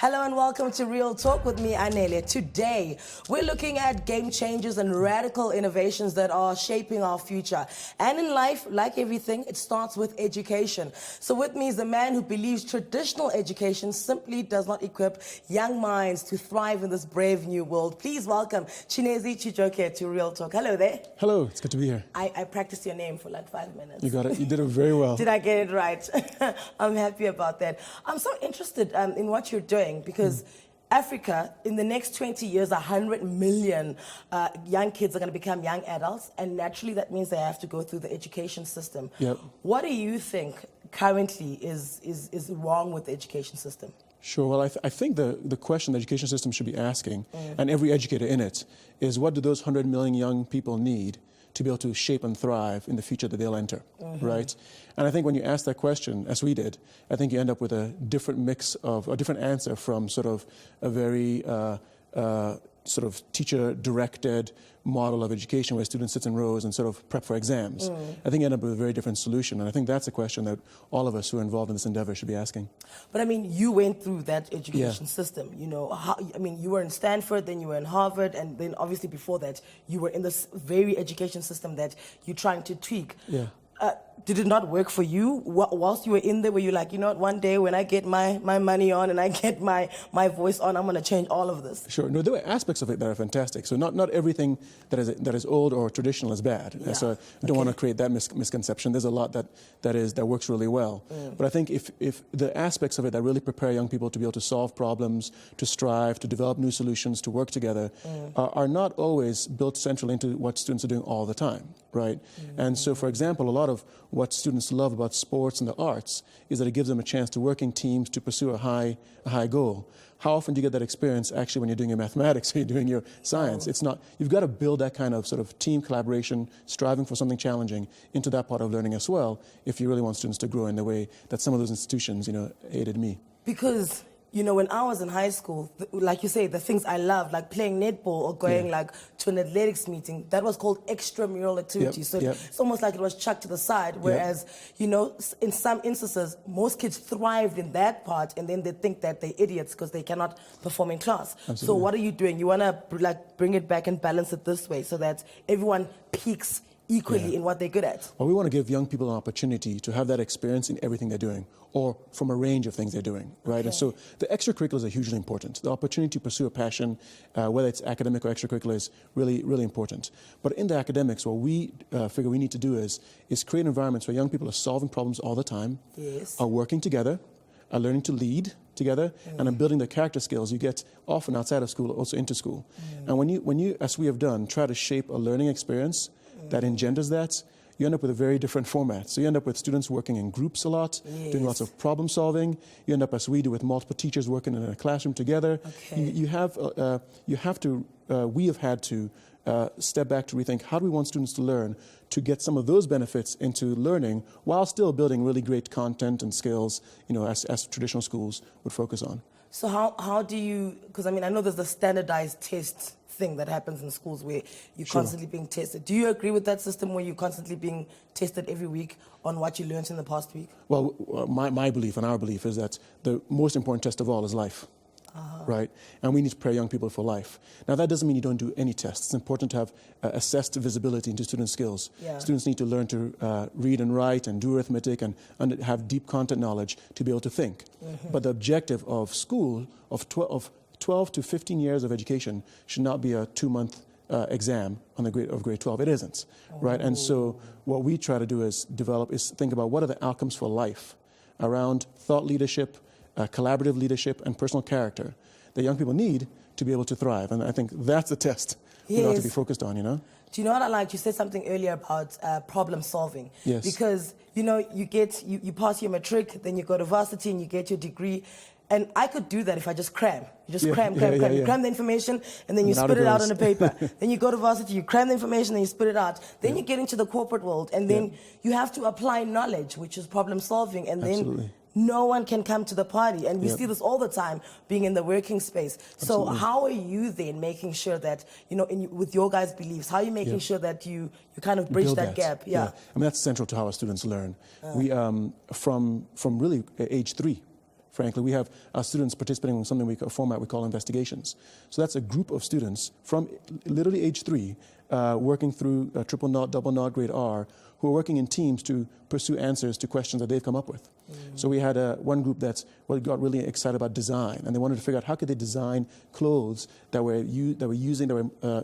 Hello and welcome to Real Talk with me, Anele. Today, we're looking at game changers and radical innovations that are shaping our future. And in life, like everything, it starts with education. So with me is a man who believes traditional education simply does not equip young minds to thrive in this brave new world. Please welcome Chinezi Chijioke to Real Talk. Hello there. Hello, it's good to be here. I practiced your name for like 5 minutes. You got it. You did it very well. Did I get it right? I'm happy about that. I'm so interested in what you're doing because Africa, in the next 20 years, 100 million young kids are going to become young adults, and naturally that means they have to go through the education system. Yep. What do you think currently is wrong with the education system? Sure. Well, I think the question the education system should be asking, and every educator in it, is what do those 100 million young people need to be able to shape and thrive in the future that they'll enter, right? And I think when you ask that question, as we did, I think you end up with a different mix of, a different answer from sort of a very sort of teacher-directed model of education where students sit in rows and sort of prep for exams. I think you end up with a very different solution, and I think that's a question that all of us who are involved in this endeavor should be asking. But I mean, you went through that education system, you know, I mean, you were in Stanford, then you were in Harvard, and then obviously before that, you were in this very education system that you're trying to tweak. Yeah. Did it not work for you whilst you were in there? Were you like, you know what, one day when I get my money on and I get my voice on, I'm going to change all of this? Sure. No, there were aspects of it that are fantastic. So not everything that is old or traditional is bad. Yeah. So I don't want to create that misconception. There's a lot that works really well. But I think if the aspects of it that really prepare young people to be able to solve problems, to strive, to develop new solutions, to work together, are not always built central into what students are doing all the time, right? And so, for example, a lot of what students love about sports and the arts is that it gives them a chance to work in teams to pursue a high goal. How often do you get that experience actually when you're doing your mathematics or you're doing your science? It's not, you've got to build that kind of sort of team collaboration, striving for something challenging into that part of learning as well, if you really want students to grow in the way that some of those institutions, you know, aided me. Because, you know, when I was in high school, like you say, the things I loved, like playing netball or going like to an athletics meeting, that was called extramural activity. So it's almost like it was chucked to the side. Whereas, you know, in some instances, most kids thrived in that part, and then they think that they're idiots because they cannot perform in class. Absolutely. So what are you doing? You want to like bring it back and balance it this way so that everyone peaks equally in what they're good at. Well, we want to give young people an opportunity to have that experience in everything they're doing, or from a range of things they're doing, right? And so the extracurriculars are hugely important. The opportunity to pursue a passion, whether it's academic or extracurricular, is really, really important. But in the academics, what we figure we need to do is create environments where young people are solving problems all the time, are working together, are learning to lead together, and are building the character skills you get often outside of school, also into school. And when you, as we have done, try to shape a learning experience that engenders that, you end up with a very different format. So you end up with students working in groups a lot, doing lots of problem solving. You end up, as we do, with multiple teachers working in a classroom together. We have had to step back to rethink how do we want students to learn to get some of those benefits into learning while still building really great content and skills, you know, as traditional schools would focus on. So how do you, because I mean, I know there's the standardized test thing that happens in schools where you're constantly being tested. Do you agree with that system where you're constantly being tested every week on what you learned in the past week? Well, my belief and our belief is that the most important test of all is life. Right? And we need to prepare young people for life. Now, that doesn't mean you don't do any tests. It's important to have assessed visibility into student skills. Students need to learn to read and write and do arithmetic and have deep content knowledge to be able to think. But the objective of school, of 12 to 15 years of education, should not be a 2-month exam on the grade 12. It isn't, right? And so what we try to do is think about what are the outcomes for life around thought leadership, collaborative leadership, and personal character that young people need to be able to thrive. And I think that's the test we ought to be focused on, you know? Do you know what I liked? You said something earlier about problem solving. Yes. Because, you know, you pass your matric, then you go to varsity and you get your degree. And I could do that if I just cram. You just cram. You cram the information, and then you spit it out on the paper. Then you go to varsity, you cram the information, then you spit it out. Then you get into the corporate world, and then you have to apply knowledge, which is problem solving, and then no one can come to the party. And we see this all the time being in the working space. So how are you then making sure that, you know, with your guys' beliefs, how are you making sure that you kind of bridge that gap? I mean, that's central to how our students learn. We, from really age 3, frankly. We have our students participating in something a format we call investigations. So that's a group of students from literally age 3, working through triple knot, double knot, grade R, who are working in teams to pursue answers to questions that they've come up with. So we had one group that got really excited about design, and they wanted to figure out how could they design clothes that were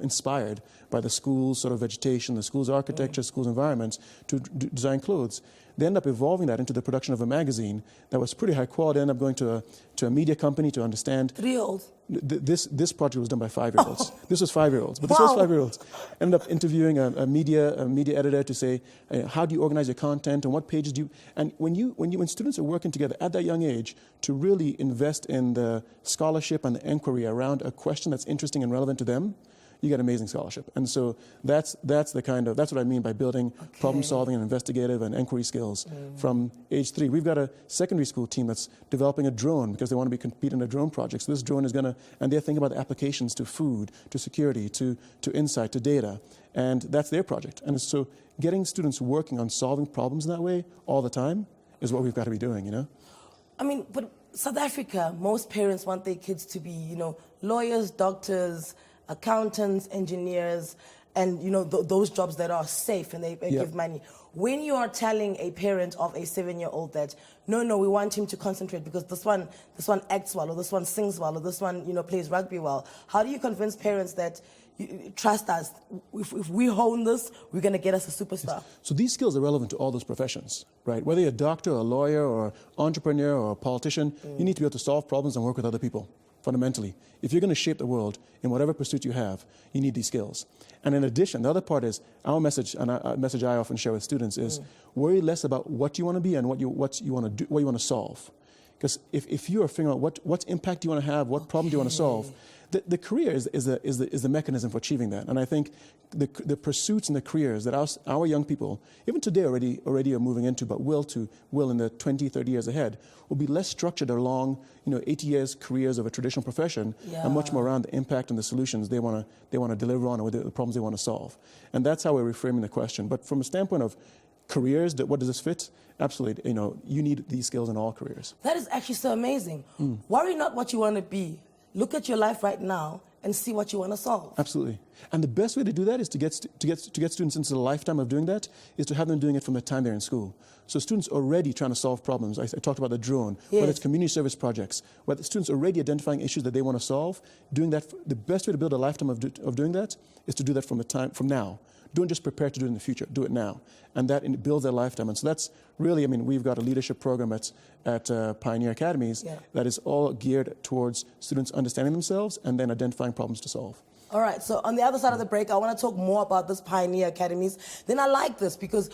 inspired by the school's sort of vegetation, the school's architecture, school's environments, to design clothes. They ended up evolving that into the production of a magazine that was pretty high quality. Ended up going to a media company to understand. 3-year-olds. This project was done by 5-year-olds. This was 5-year-olds, but this was 5-year-olds. Ended up interviewing a media editor to say, how do you organize your content and what pages do you? And when students are working together at that young age to really invest in the scholarship and the inquiry around a question that's interesting and relevant to them, you get amazing scholarship. And so that's what I mean by building problem solving and investigative and inquiry skills from age 3. We've got a secondary school team that's developing a drone because they want to compete in a drone project. So this drone is and they're thinking about the applications to food, to security, to insight, to data. And that's their project. And so getting students working on solving problems in that way all the time is what we've got to be doing, you know? I mean, but South Africa, most parents want their kids to be, lawyers, doctors, accountants, engineers, and those jobs that are safe and they give money. When you are telling a parent of a 7-year-old that no, we want him to concentrate because this one acts well, or this one sings well, or this one plays rugby well, how do you convince parents that trust us? If we hone this, we're going to get us a superstar? So these skills are relevant to all those professions, right? Whether you're a doctor, or a lawyer, or entrepreneur, or a politician, you need to be able to solve problems and work with other people. Fundamentally, if you're going to shape the world in whatever pursuit you have, you need these skills. And in addition, the other part is our message, and a message I often share with students is worry less about what you want to be and what you want to do, what you want to solve. Because if you are figuring out what impact do you want to have, what problem do you want to solve, the career is the mechanism for achieving that. And I think the pursuits and the careers that our young people, even today already are moving into, but will in the 20, 30 years ahead, will be less structured along 80 years careers of a traditional profession, and much more around the impact and the solutions they want to deliver on, or the problems they want to solve. And that's how we're reframing the question. But from a standpoint of careers, what does this fit? Absolutely, you need these skills in all careers. That is actually so amazing. Worry not what you want to be. Look at your life right now and see what you want to solve. Absolutely. And the best way to do that is to get students into the lifetime of doing that is to have them doing it from the time they're in school. So students already trying to solve problems. I talked about the drone, whether it's community service projects, whether students already identifying issues that they want to solve, doing that. The best way to build a lifetime of doing that is to do that from now. Don't just prepare to do it in the future. Do it now. And that builds their lifetime. And so that's really, we've got a leadership program at Pioneer Academies that is all geared towards students understanding themselves and then identifying problems to solve. All right, so on the other side of the break, I want to talk more about this Pioneer Academies. Then I like this because